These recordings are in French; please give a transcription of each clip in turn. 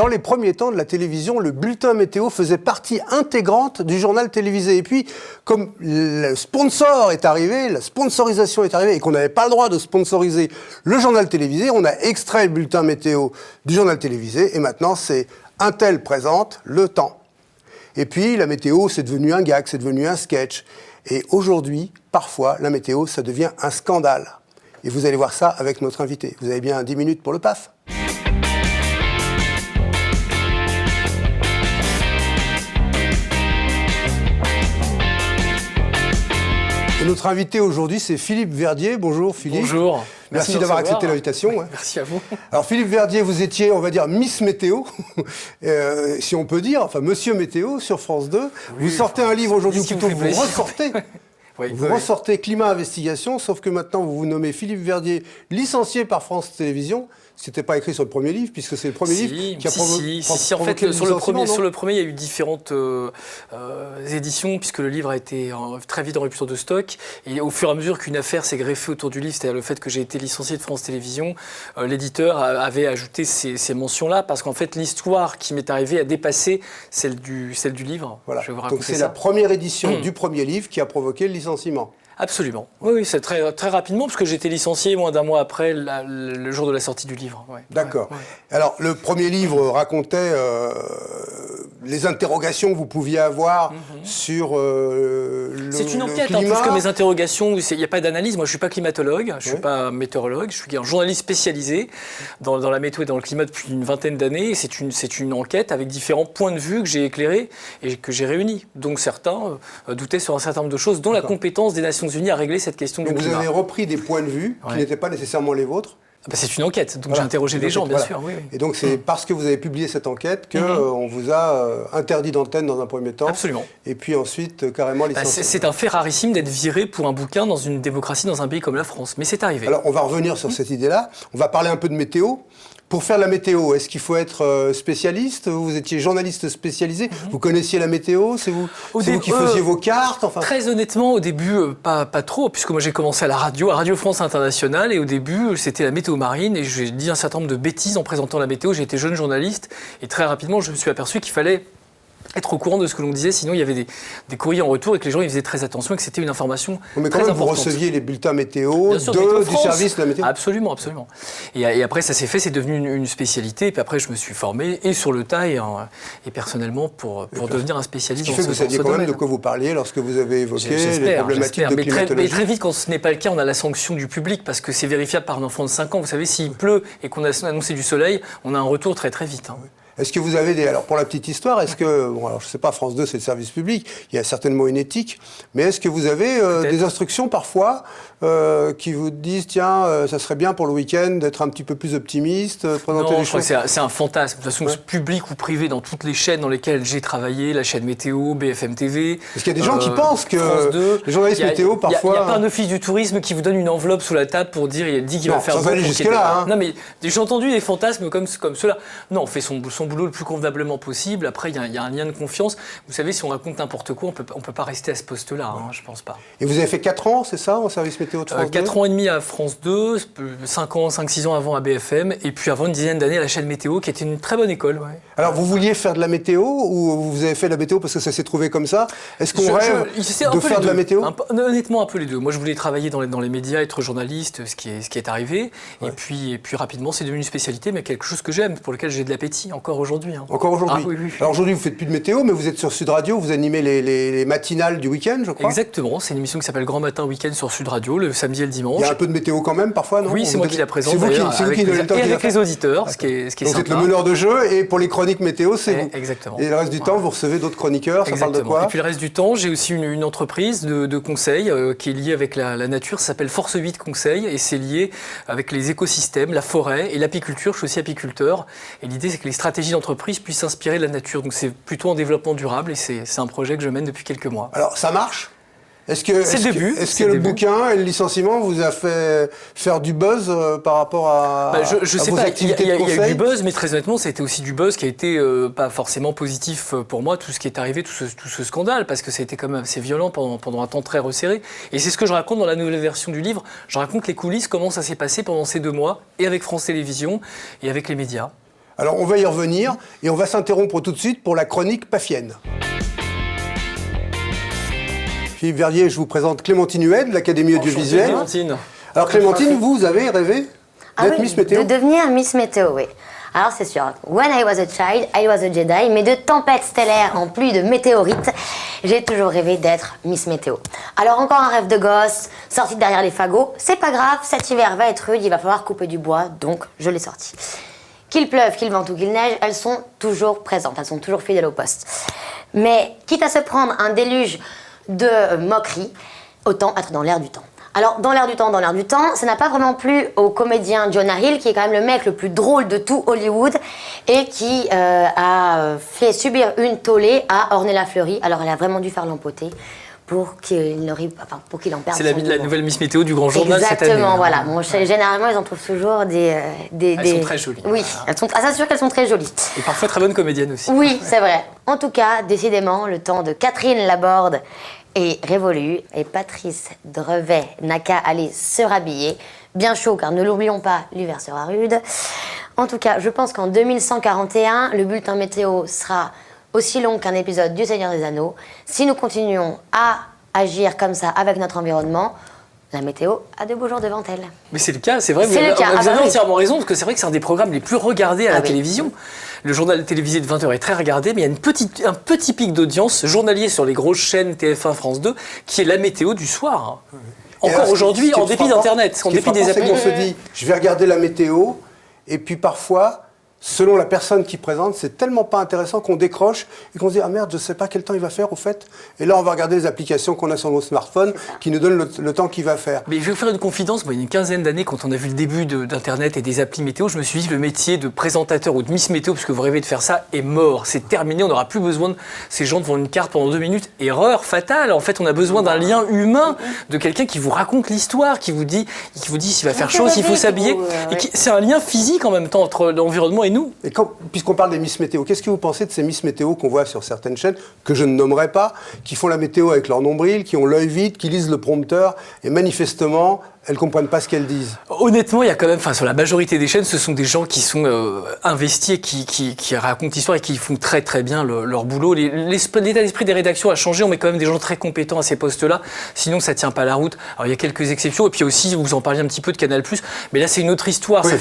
Dans les premiers temps de la télévision, le bulletin météo faisait partie intégrante du journal télévisé. Et puis, comme le sponsor est arrivé, la sponsorisation est arrivée et qu'on n'avait pas le droit de sponsoriser le journal télévisé, on a extrait le bulletin météo du journal télévisé et maintenant c'est un tel présente le temps. Et puis la météo, c'est devenu un gag, c'est devenu un sketch. Et aujourd'hui, parfois, la météo, ça devient un scandale. Et vous allez voir ça avec notre invité. Vous avez bien 10 minutes pour le PAF. Et notre invité aujourd'hui, c'est Philippe Verdier. Bonjour Philippe. Bonjour. Merci d'avoir accepté l'invitation. Oui, merci à vous. Alors Philippe Verdier, vous étiez, on va dire, Miss Météo, si on peut dire, enfin Monsieur Météo sur France 2. Oui, vous sortez un livre aujourd'hui, plutôt vous ressortez. Vous ressortez Climat Investigation, sauf que maintenant vous vous nommez Philippe Verdier, licencié par France Télévisions. Ce n'était pas écrit sur le premier livre, puisque c'est le premier livre qui a provoqué en fait, sur le premier, il y a eu différentes éditions, puisque le livre a été très vite en rupture de stock. Et au fur et à mesure qu'une affaire s'est greffée autour du livre, c'est-à-dire le fait que j'ai été licencié de France Télévisions, l'éditeur avait ajouté ces mentions-là, parce qu'en fait, l'histoire qui m'est arrivée a dépassé celle du livre. Voilà. Je vais vous raconter donc c'est ça. la première édition du premier livre qui a provoqué le licenciement. Absolument. Oui, c'est très, très rapidement, parce que j'ai été licencié moins d'un mois après le jour de la sortie du livre. Ouais. D'accord. Ouais. Alors, le premier livre racontait les interrogations que vous pouviez avoir sur le C'est une enquête, climat. Plus que mes interrogations. Il n'y a pas d'analyse. Moi, je ne suis pas climatologue, je ne suis pas météorologue. Je suis un journaliste spécialisé dans la météo et dans le climat depuis une vingtaine d'années. C'est une enquête avec différents points de vue que j'ai éclairés et que j'ai réunis. Donc, certains doutaient sur un certain nombre de choses, dont la compétence des Nations Unies à régler cette question du climat. Donc vous avez repris des points de vue qui n'étaient pas nécessairement les vôtres. C'est une enquête, donc j'ai interrogé des gens, bien sûr. Oui. Et donc c'est parce que vous avez publié cette enquête qu'on vous a interdit d'antenne dans un premier temps. Absolument. Et puis ensuite carrément licencié. C'est un fait rarissime d'être viré pour un bouquin dans une démocratie, dans un pays comme la France, mais c'est arrivé. Alors on va revenir sur cette idée-là, on va parler un peu de météo. Pour faire la météo, est-ce qu'il faut être spécialiste? Vous étiez journaliste spécialisé, vous connaissiez la météo, c'est vous qui faisiez vos cartes enfin... Très honnêtement, au début, pas trop, puisque moi j'ai commencé à Radio France Internationale, et au début, c'était la météo marine, et j'ai dit un certain nombre de bêtises en présentant la météo. J'ai été jeune journaliste, et très rapidement, je me suis aperçu qu'il fallait être au courant de ce que l'on disait, sinon il y avait des courriers en retour et que les gens ils faisaient très attention et que c'était une information mais très quand même, importante. vous receviez les bulletins météo du service de la météo. Absolument. Et après ça s'est fait, c'est devenu une spécialité, et puis après je me suis formé et sur le tas et personnellement pour devenir un spécialiste dans ce domaine. Vous saviez quand même de quoi vous parliez lorsque vous avez évoqué les problématiques de climatologie. Mais très vite, quand ce n'est pas le cas, on a la sanction du public parce que c'est vérifiable par un enfant de 5 ans. Vous savez, s'il pleut et qu'on a annoncé du soleil, on a un retour très très vite. Oui. Est-ce que vous avez alors pour la petite histoire, est-ce que, bon alors je ne sais pas, France 2 c'est le service public, il y a certainement une éthique, mais est-ce que vous avez des instructions parfois qui vous disent, tiens, ça serait bien pour le week-end d'être un petit peu plus optimiste, présenter les choses? Non, je crois que c'est un fantasme. De toute façon, public ou privé, dans toutes les chaînes dans lesquelles j'ai travaillé, la chaîne météo, BFM TV. Parce qu'il y a des gens qui pensent que les journalistes météo parfois... Il n'y a pas un office du tourisme qui vous donne une enveloppe sous la table pour dire, il dit qu'il va faire beau. Sans aller jusque-là. Hein. Non, mais j'ai entendu des fantasmes comme ceux-là. Non, on fait son boulot le plus convenablement possible. Après, il y a un lien de confiance. Vous savez, si on raconte n'importe quoi, on peut pas rester à ce poste-là, je pense pas. Et vous avez fait 4 ans, c'est ça, au service météo de France 2 4 ans et demi à France 2, 5-6 ans avant à BFM, et puis avant une dizaine d'années à la chaîne météo, qui était une très bonne école. Ouais. Alors, vous vouliez faire de la météo, ou vous avez fait de la météo parce que ça s'est trouvé comme ça? Est-ce qu'on rêve de faire de la météo? Honnêtement, un peu les deux. Moi, je voulais travailler dans les médias, être journaliste, ce qui est arrivé. Ouais. Et puis rapidement, c'est devenu une spécialité, mais quelque chose que j'aime, pour lequel j'ai de l'appétit, encore aujourd'hui. Encore aujourd'hui. Oui. Alors aujourd'hui, vous ne faites plus de météo, mais vous êtes sur Sud Radio, vous animez les matinales du week-end, je crois. Exactement, c'est une émission qui s'appelle Grand Matin Week-end sur Sud Radio, le samedi et le dimanche. Il y a un peu de météo quand même, parfois, non? Oui, c'est moi qui la présente. C'est vous qui donnez le temps. Et avec les auditeurs, ce qui est donc sympa. vous êtes le meneur de jeu, et pour les chroniques météo, c'est vous. Exactement. Et le reste du temps, vous recevez d'autres chroniqueurs, ça parle de quoi? Et puis le reste du temps, j'ai aussi une entreprise de conseil qui est liée avec la nature, ça s'appelle Force 8 Conseil, et c'est lié avec les écosystèmes, la forêt et l'apiculture. Je suis aussi apiculteur, et l'idée c'est que les stratégies d'entreprise puissent s'inspirer de la nature. Donc c'est plutôt en développement durable, et c'est un projet que je mène depuis quelques mois. Alors ça marche? Est-ce que le bouquin et le licenciement vous a fait faire du buzz par rapport à je sais vos pas, activités de conseil? Il y a eu du buzz, mais très honnêtement, ça a été aussi du buzz qui a été pas forcément positif pour moi, tout ce qui est arrivé, tout ce scandale, parce que ça a été quand même assez violent pendant un temps très resserré. Et c'est ce que je raconte dans la nouvelle version du livre. Je raconte les coulisses, comment ça s'est passé pendant ces 2 mois, et avec France Télévisions, et avec les médias. Alors on va y revenir et on va s'interrompre tout de suite pour la chronique Pafienne. Philippe Verdier, je vous présente Clémentine Huet de l'Académie audiovisuelle. Clémentine. Alors Clémentine, vous avez rêvé d'être Miss Météo? De devenir Miss Météo, oui. Alors c'est sûr, when I was a child, I was a Jedi, mais de tempêtes stellaires en plus de météorites, j'ai toujours rêvé d'être Miss Météo. Alors encore un rêve de gosse, sorti de derrière les fagots, c'est pas grave, cet hiver va être rude, il va falloir couper du bois, donc je l'ai sorti. Qu'il pleuve, qu'il vente ou qu'il neige, elles sont toujours présentes, elles sont toujours fidèles au poste. Mais quitte à se prendre un déluge de moqueries, autant être dans l'air du temps. Alors, dans l'air du temps, ça n'a pas vraiment plu au comédien Jonah Hill, qui est quand même le mec le plus drôle de tout Hollywood, et qui a fait subir une tollée à Ornella Fleury. Alors, elle a vraiment dû faire l'empoter pour qu'il en perde. C'est la nouvelle Miss Météo du Grand Journal cette année. Exactement, voilà. Bon, généralement, ils en trouvent toujours Elles sont très jolies. Oui, c'est sûr qu'elles sont très jolies. Et parfois très bonnes comédiennes aussi. Oui, c'est vrai. En tout cas, décidément, le temps de Catherine Laborde est révolu et Patrice Drevet n'a qu'à aller se rhabiller. Bien chaud, car ne l'oublions pas, l'hiver sera rude. En tout cas, je pense qu'en 2141, le bulletin météo sera aussi long qu'un épisode du Seigneur des Anneaux. Si nous continuons à agir comme ça avec notre environnement, la météo a de beaux jours devant elle. Mais c'est le cas, c'est vrai, vous Vous avez entièrement raison, parce que c'est vrai que c'est un des programmes les plus regardés à la télévision. Le journal télévisé de 20h est très regardé, mais il y a un petit pic d'audience journalier sur les grosses chaînes TF1, France 2, qui est la météo du soir. Encore aujourd'hui, en dépit d'Internet, en dépit des applis. On se dit, je vais regarder la météo, et puis parfois, selon la personne qui présente, c'est tellement pas intéressant qu'on décroche et qu'on se dit « Ah merde, je sais pas quel temps il va faire au fait ». Et là, on va regarder les applications qu'on a sur nos smartphones qui nous donnent le temps qu'il va faire. Mais je vais vous faire une confidence. Moi, il y a une quinzaine d'années, quand on a vu le début d'Internet et des applis météo, je me suis dit le métier de présentateur ou de Miss Météo, parce que vous rêvez de faire ça, est mort. C'est terminé. On n'aura plus besoin de ces gens devant une carte pendant 2 minutes. Erreur fatale. En fait, on a besoin d'un lien humain, de quelqu'un qui vous raconte l'histoire, qui vous dit s'il va faire chaud, s'il faut s'habiller. C'est un lien physique en même temps entre l'environnement et nous. Et puisqu'on parle des Miss Météo, qu'est-ce que vous pensez de ces Miss Météo qu'on voit sur certaines chaînes, que je ne nommerai pas, qui font la météo avec leur nombril, qui ont l'œil vide, qui lisent le prompteur, et manifestement, elles ne comprennent pas ce qu'elles disent? Honnêtement, il y a quand même, sur la majorité des chaînes, ce sont des gens qui sont investis, qui racontent l'histoire et qui font très très bien leur boulot. L'état d'esprit des rédactions a changé, on met quand même des gens très compétents à ces postes-là, sinon ça ne tient pas la route. Alors il y a quelques exceptions, et puis aussi, vous en parliez un petit peu de Canal+, mais là c'est une autre histoire, oui.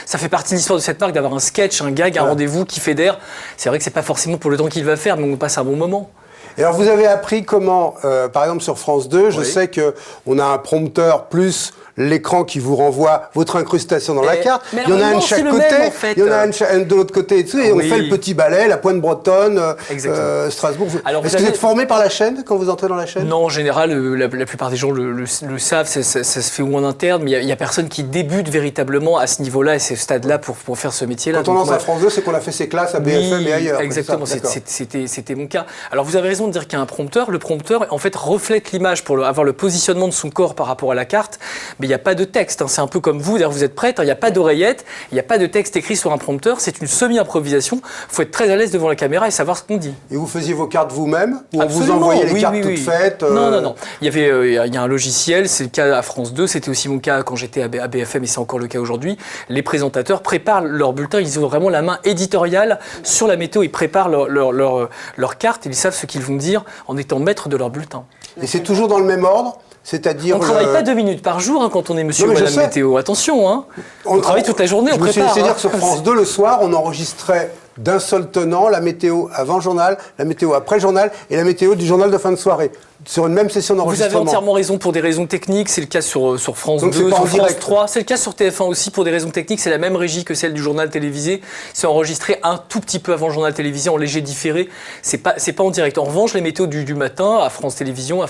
Ça fait partie de l'histoire de cette marque d'avoir un sketch, un gag, un rendez-vous qui fédère. C'est vrai que c'est pas forcément pour le temps qu'il va faire, mais on passe un bon moment. Et alors vous avez appris comment, par exemple sur France 2, je sais qu'on a un prompteur plus l'écran qui vous renvoie votre incrustation dans la carte. Il y en a un de chaque côté, il y en a un de l'autre côté et tout, et on fait le petit balai, la pointe bretonne, Strasbourg. Est-ce que vous êtes formé par la chaîne quand vous entrez dans la chaîne? Non, en général, la plupart des gens le savent, ça se fait ou en interne, mais il n'y a personne qui débute véritablement à ce niveau-là et ce stade-là pour faire ce métier-là. Quand on lance à France 2, c'est qu'on a fait ses classes à BFM et ailleurs. Exactement, c'était mon cas. Alors vous avez raison de dire qu'il y a un prompteur. Le prompteur, en fait, reflète l'image pour avoir le positionnement de son corps par rapport à la carte. Mais il n'y a pas de texte, c'est un peu comme vous, d'ailleurs vous êtes prête, il n'y a pas d'oreillette, il n'y a pas de texte écrit sur un prompteur, c'est une semi-improvisation, il faut être très à l'aise devant la caméra et savoir ce qu'on dit. Et vous faisiez vos cartes vous-même? Ou on vous envoyait les cartes toutes faites Non. Il y a un logiciel, c'est le cas à France 2, c'était aussi mon cas quand j'étais à BFM et c'est encore le cas aujourd'hui. Les présentateurs préparent leur bulletin, ils ont vraiment la main éditoriale sur la météo, ils préparent leur carte, ils savent ce qu'ils vont dire en étant maîtres de leur bulletin. Et c'est toujours dans le même ordre? C'est-à-dire on ne travaille pas 2 minutes par jour quand on est monsieur ou madame météo. Attention, on travaille toute la journée, on prépare. C'est-à-dire que sur France 2, le soir, on enregistrait d'un seul tenant la météo avant le journal, la météo après le journal et la météo du journal de fin de soirée. Sur une même session d'enregistrement. Vous avez entièrement raison pour des raisons techniques, c'est le cas sur France 2, sur France 3, c'est le cas sur TF1 aussi pour des raisons techniques, c'est la même régie que celle du journal télévisé, c'est enregistré un tout petit peu avant le journal télévisé en léger différé, c'est pas en direct. En revanche, les météos du matin à France Télévisions,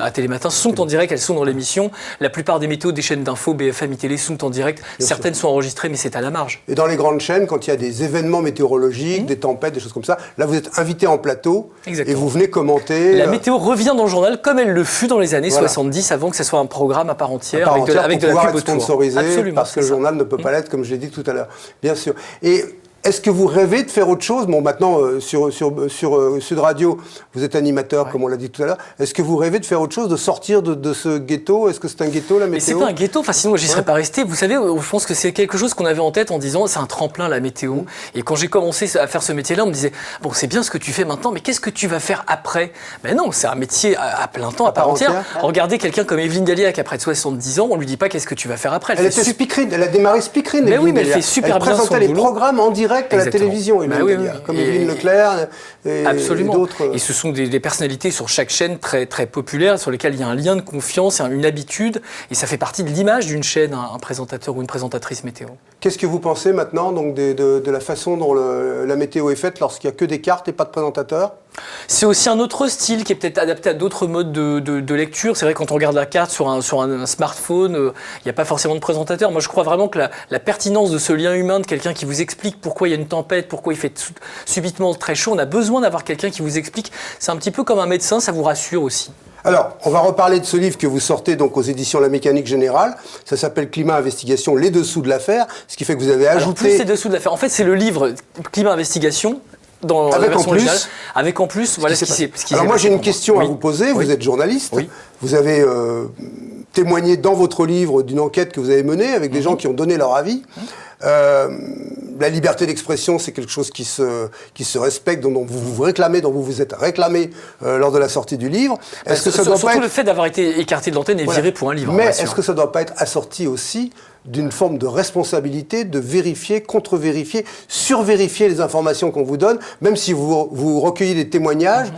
à Télématin sont en direct, elles sont dans l'émission. La plupart des météos des chaînes d'infos, BFM, iTélé sont en direct, certaines sont enregistrées mais c'est à la marge. Et dans les grandes chaînes, quand il y a des événements météorologiques, des tempêtes, des choses comme ça, là vous êtes invité en plateau. Exactement. Et vous venez commenter. La météo revient dans le journal comme elle le fut dans les années 70 avant que ce soit un programme à part entière, avec de la pub autour. Sponsorisé, absolument, parce que le journal ne peut pas l'être, comme je l'ai dit tout à l'heure. Bien sûr. Et Est-ce que vous rêvez de faire autre chose? Bon, maintenant, sur Sud Radio, vous êtes animateur, comme on l'a dit tout à l'heure. Est-ce que vous rêvez de faire autre chose, de sortir de ce ghetto? Est-ce que c'est un ghetto, la météo? Mais c'est pas un ghetto, enfin, sinon, j'y serais pas resté. Vous savez, je pense que c'est quelque chose qu'on avait en tête en disant, c'est un tremplin, la météo. Et quand j'ai commencé à faire ce métier-là, on me disait, bon, c'est bien ce que tu fais maintenant, mais qu'est-ce que tu vas faire après? Ben non, c'est un métier à plein temps, à part entière. Regardez quelqu'un comme Evelyne Galliac, après 70 ans, on lui dit pas qu'est-ce que tu vas faire après. Elle était speakerine, elle a démarré speakerine. Mais oui, mais elle fait super bien son boulot. Elle présentait les programmes en direct à la télévision, comme Evelyne Leclerc et d'autres. Et ce sont des personnalités sur chaque chaîne très, très populaires, sur lesquelles il y a un lien de confiance, une habitude, et ça fait partie de l'image d'une chaîne, un présentateur ou une présentatrice météo. Qu'est-ce que vous pensez maintenant donc, de la façon dont la météo est faite lorsqu'il n'y a que des cartes et pas de présentateurs? C'est aussi un autre style qui est peut-être adapté à d'autres modes de lecture. C'est vrai, quand on regarde la carte sur un smartphone, il n'y a pas forcément de présentateur. Moi, je crois vraiment que la pertinence de ce lien humain, de quelqu'un qui vous explique pourquoi il y a une tempête, pourquoi il fait subitement très chaud, on a besoin d'avoir quelqu'un qui vous explique. C'est un petit peu comme un médecin, ça vous rassure aussi. Alors, on va reparler de ce livre que vous sortez donc aux éditions La Mécanique Générale. Ça s'appelle Climat Investigation, les dessous de l'affaire. Ce qui fait que vous avez ajouté... Alors, plus les dessous de l'affaire. En fait, c'est le livre Climat Investigation. Dans avec la version en plus, originale, avec en plus, voilà ce qui s'est passé. Alors moi j'ai une question à vous poser, vous êtes journaliste, vous avez témoigné dans votre livre d'une enquête que vous avez menée avec des gens qui ont donné leur avis. La liberté d'expression, c'est quelque chose qui se respecte, dont vous vous réclamez, dont vous vous êtes réclamé lors de la sortie du livre. Est-ce que ça doit surtout pas être... le fait d'avoir été écarté de l'antenne et viré pour un livre. Mais est-ce que ça ne doit pas être assorti aussi d'une forme de responsabilité, de vérifier, contre-vérifier, survérifier les informations qu'on vous donne, même si vous recueillez des témoignages,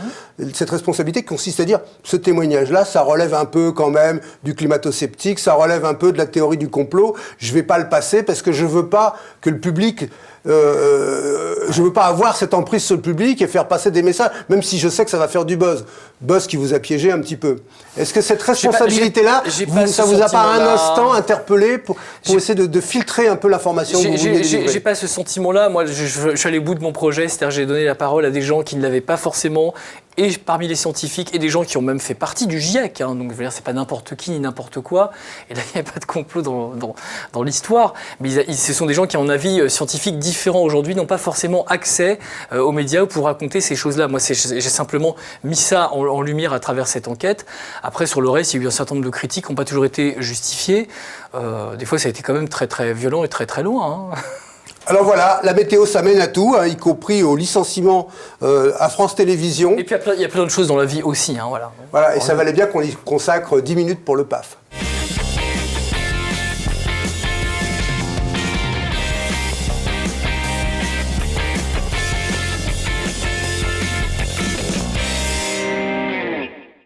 cette responsabilité consiste à dire, ce témoignage-là, ça relève un peu quand même du climato-sceptique, ça relève un peu de la théorie du complot, je ne vais pas le passer parce que je ne veux pas que le public... je veux pas avoir cette emprise sur le public et faire passer des messages, même si je sais que ça va faire du buzz. Buzz qui vous a piégé un petit peu. Est-ce que cette responsabilité-là, ça vous a pas un instant interpellé pour essayer de filtrer un peu l'information que vous vouliez délivrer? J'ai pas ce sentiment-là. Moi, je suis allé au bout de mon projet, c'est-à-dire j'ai donné la parole à des gens qui ne l'avaient pas forcément, et parmi les scientifiques, et des gens qui ont même fait partie du GIEC. Hein, donc, je veux dire, c'est pas n'importe qui ni n'importe quoi. Et là, il n'y a pas de complot dans l'histoire. Mais ce sont des gens qui ont un avis scientifique différent aujourd'hui, n'ont pas forcément accès aux médias pour raconter ces choses-là. Moi, j'ai simplement mis ça en lumière à travers cette enquête. Après, sur le reste, il y a eu un certain nombre de critiques qui n'ont pas toujours été justifiées. Des fois, ça a été quand même très, très violent et très, très loin. Hein. Alors voilà, la météo, ça mène à tout, hein, y compris au licenciement à France Télévisions. Et puis, il y a plein de choses dans la vie aussi. Hein, voilà. Voilà, et ça valait bien qu'on y consacre 10 minutes pour le PAF.